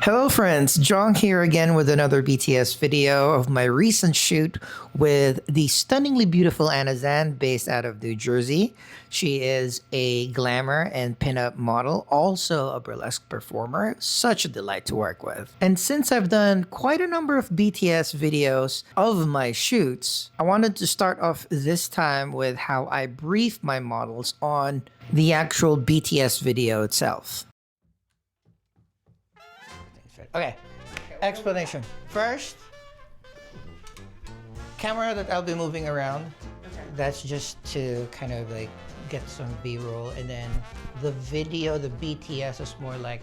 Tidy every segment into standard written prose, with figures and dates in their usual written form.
Hello friends, Jong here again with another BTS video of my recent shoot with the stunningly beautiful Zand based out of New Jersey. She is a glamour and pinup model, also a burlesque performer. Such a delight to work with. And since I've done quite a number of BTS videos of my shoots, I wanted to start off this time with how I brief my models on the actual BTS video itself. Okay, explanation. First, camera that I'll be moving around. Okay. That's just to kind of like get some B-roll, and then the video, the BTS is more like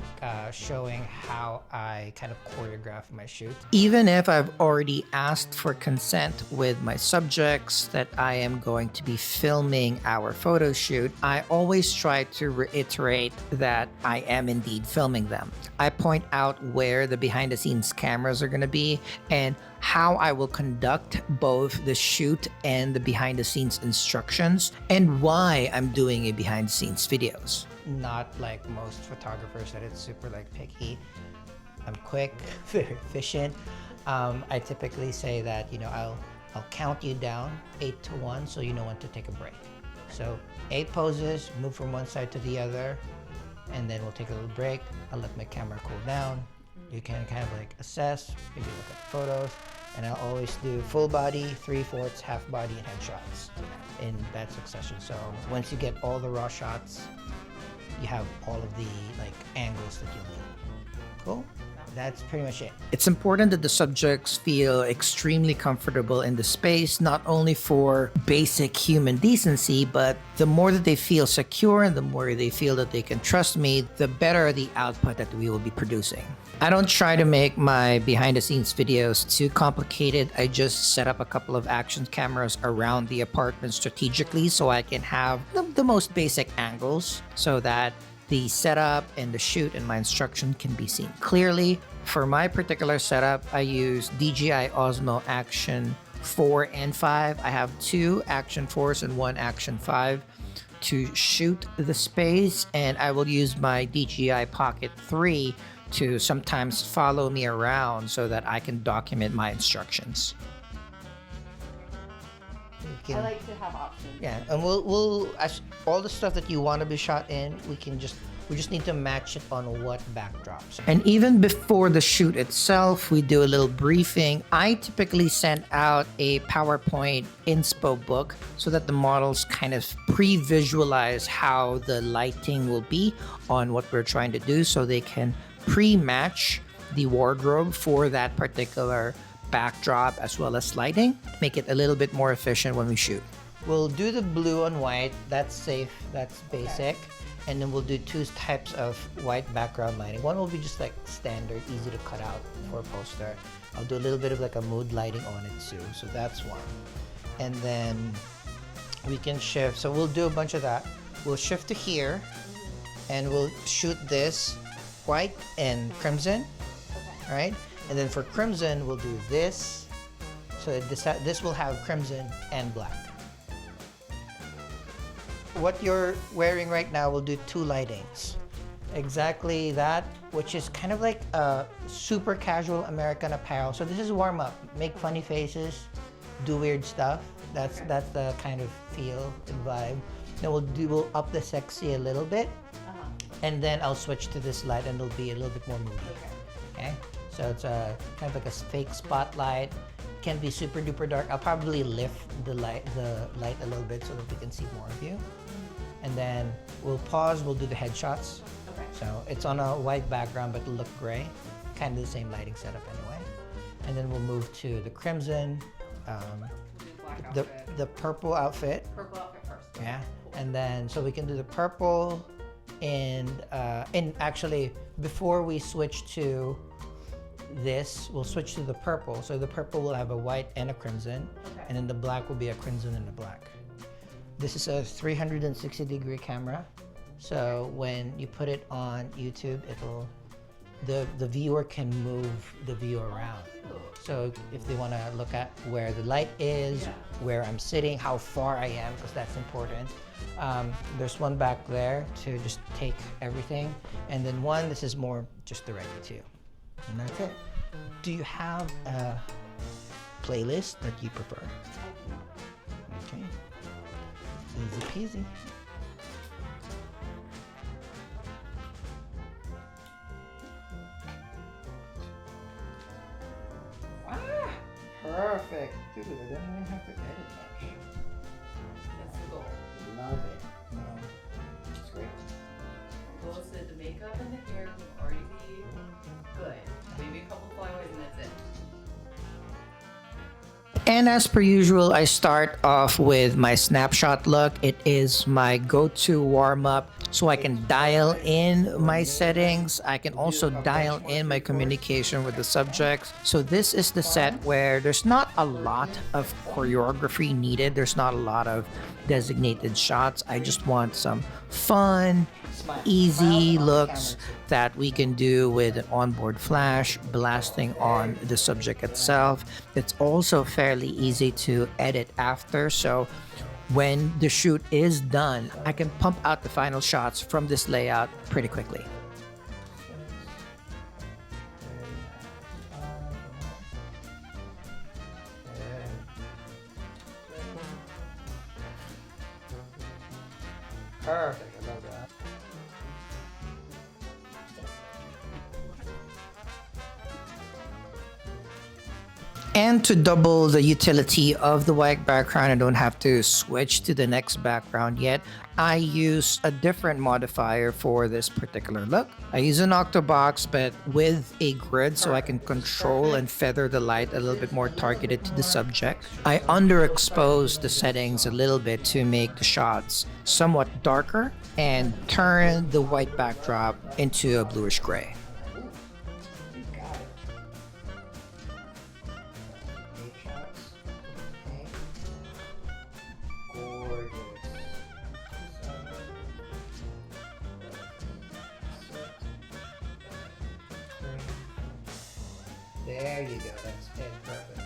showing how I kind of choreograph my shoot. Even if I've already asked for consent with my subjects that I am going to be filming our photo shoot, I always try to reiterate that I am indeed filming them. I point out where the behind the scenes cameras are going to be and how I will conduct both the shoot and the behind the scenes instructions and why I'm doing a behind the scenes videos. Not like most photographers that it's super like picky. I'm quick, very efficient. I typically say that, you know, I'll count you down 8 to 1 so you know when to take a break. So 8 poses, move from one side to the other, and then we'll take a little break. I'll let my camera cool down. You can kind of like assess, maybe look at the photos, and I'll always do full body, 3/4, half body, and headshots in that succession. So once you get all the raw shots, you have all of the like angles that you need. Cool? That's pretty much it. It's important that the subjects feel extremely comfortable in the space, not only for basic human decency, but the more that they feel secure and the more they feel that they can trust me, the better the output that we will be producing. I don't try to make my behind the scenes videos too complicated. I just set up a couple of action cameras around the apartment strategically so I can have the most basic angles so that the setup and the shoot and my instruction can be seen clearly. For my particular setup, I use DJI Osmo Action 4 and 5. I have 2 Action 4s and 1 Action 5 to shoot the space, and I will use my DJI Pocket 3 to sometimes follow me around so that I can document my instructions. I like to have options. Yeah, and we'll as all the stuff that you want to be shot in, we just need to match it on what backdrops. And even before the shoot itself, we do a little briefing. I typically send out a PowerPoint inspo book so that the models kind of pre-visualize how the lighting will be on what we're trying to do, so they can pre-match the wardrobe for that particular backdrop as well as lighting, make it a little bit more efficient when we shoot. We'll do the blue on white, that's safe, that's basic. Okay. And then we'll do 2 types of white background lighting. One will be just like standard, easy to cut out for a poster. I'll do a little bit of like a mood lighting on it too, so that's one. And then we can shift, so we'll do a bunch of that. We'll shift to here and we'll shoot this white and crimson, okay. Right? And then for crimson, we'll do this. So this will have crimson and black. What you're wearing right now, we'll do 2 lightings. Exactly that, which is kind of like a super casual American apparel. So this is warm up. Make funny faces, do weird stuff. That's the kind of feel and vibe. Then we'll up the sexy a little bit. And then I'll switch to this light and it'll be a little bit more moody. Okay? So it's a kind of like a fake spotlight. Can be super duper dark. I'll probably lift the light a little bit so that we can see more of you. And then we'll pause, we'll do the headshots. Okay. So it's on a white background but it'll look gray. Kind of the same lighting setup anyway. And then we'll move to the crimson, the purple outfit. Purple outfit first. Yeah. And then so we can do the purple and actually before we switch to this, we'll switch to the purple. So the purple will have a white and a crimson, okay. And then the black will be a crimson and a black. This is a 360-degree camera. So when you put it on YouTube, the viewer can move the view around. So if they want to look at where the light is, yeah. Where I'm sitting, how far I am, because that's important. There's one back there to just take everything. And then one, this is more just directed to you. And that's it. Do you have a playlist that you prefer? Okay. Easy peasy. Ah, perfect. Dude, I don't even have to edit much. That's the goal. Love it. No, it's great. The goal is that the makeup and the hair will already be good. Maybe a couple flyaways and that's it. And as per usual, I start off with my snapshot look. It is my go-to warm-up, so I can dial in my settings. I can also dial in my communication with the subjects. So this is the set where there's not a lot of choreography needed. There's not a lot of designated shots. I just want some fun, easy looks that we can do with an onboard flash, blasting on the subject itself. It's also fairly easy to edit after, so when the shoot is done, I can pump out the final shots from this layout pretty quickly. Perfect. I love that. And to double the utility of the white background, I don't have to switch to the next background yet. I use a different modifier for this particular look. I use an octobox, but with a grid so I can control and feather the light a little bit more targeted to the subject. I underexpose the settings a little bit to make the shots somewhat darker and turn the white backdrop into a bluish gray. There you go, that's it, perfect.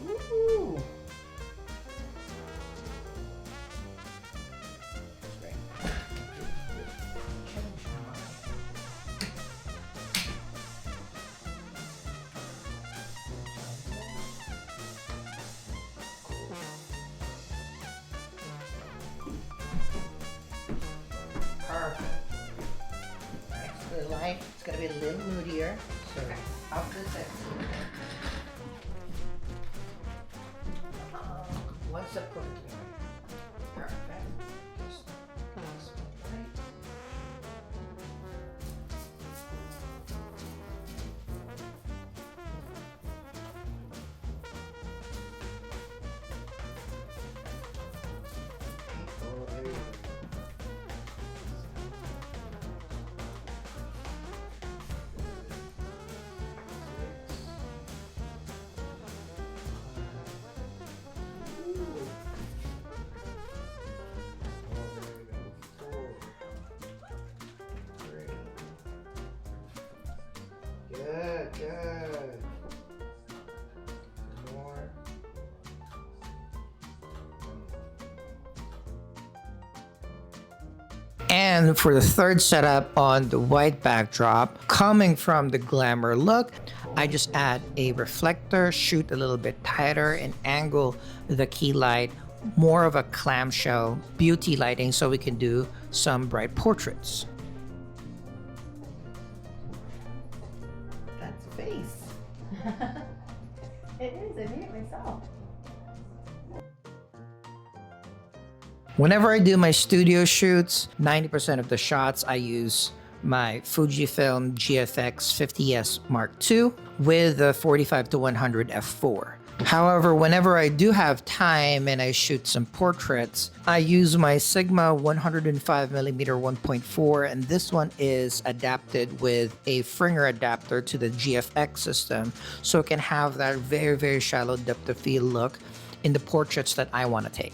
Ooh. Great. Perfect. Next to the light, it's gonna be a little moodier. So up to this. One step closer. Perfect. Just this one, right? Oh, there you go. Good, good. More. And for the third setup on the white backdrop, coming from the Glamour Look, I just add a reflector, shoot a little bit tighter, and angle the key light, more of a clamshell beauty lighting so we can do some bright portraits. That's a face. It is, I made it myself. Whenever I do my studio shoots, 90% of the shots I use my FUJIFILM GFX 50S Mark II with the 45-100 f4. However, whenever I do have time and I shoot some portraits, I use my Sigma 105mm 1.4, and this one is adapted with a Fringer adapter to the GFX system, so it can have that very, very shallow depth of field look in the portraits that I want to take.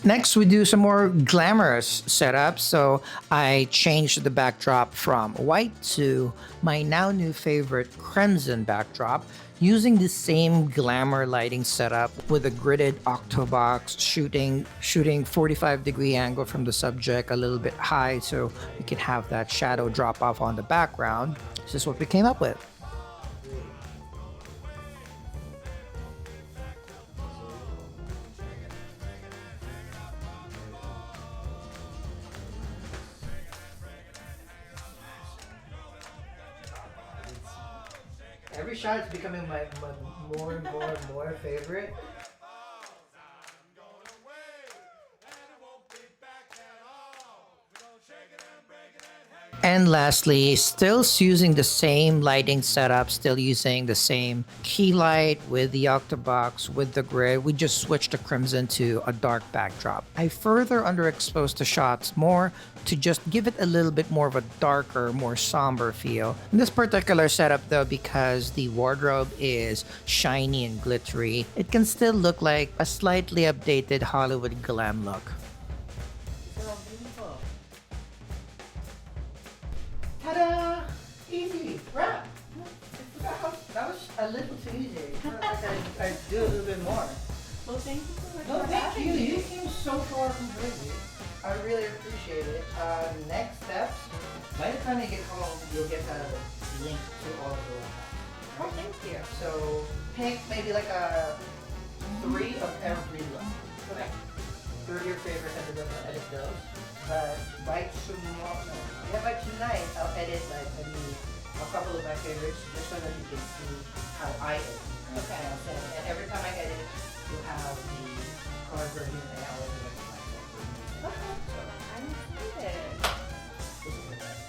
Next, we do some more glamorous setups. So I changed the backdrop from white to my now new favorite crimson backdrop, using the same glamour lighting setup with a gridded octobox, shooting 45-degree angle from the subject a little bit high so we can have that shadow drop off on the background. This is what we came up with. Every shot is becoming my more and more favorite. And lastly, still using the same lighting setup, still using the same key light with the octobox, with the grid. We just switched the crimson to a dark backdrop. I further underexposed the shots more to just give it a little bit more of a darker, more somber feel. In this particular setup though, because the wardrobe is shiny and glittery, it can still look like a slightly updated Hollywood glam look. Ta-da! Easy! Wrap! That was a little too easy. I do a little bit more. Well, thank you so much. No, for thank having you. me. You came so far from Jersey. I really appreciate it. Next steps. By the time you get home, you'll get a link to all of the websites. Oh, thank you. So pick maybe like a 3 of every look. Okay. 3 of your favorites and we're gonna edit those. But by tomorrow, by tonight, I'll edit like maybe a couple of my favorites just so that you can see how I edit. Okay. And every time I edit, you'll have the color version and I always edit my favorite. Okay. So, I'm excited. this is the best.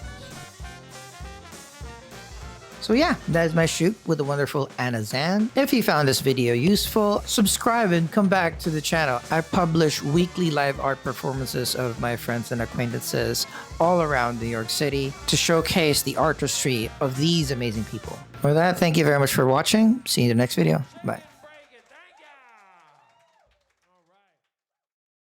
So yeah, that is my shoot with the wonderful Anna Zand. If you found this video useful, subscribe and come back to the channel. I publish weekly live art performances of my friends and acquaintances all around New York City to showcase the artistry of these amazing people. With that, thank you very much for watching. See you in the next video. Bye.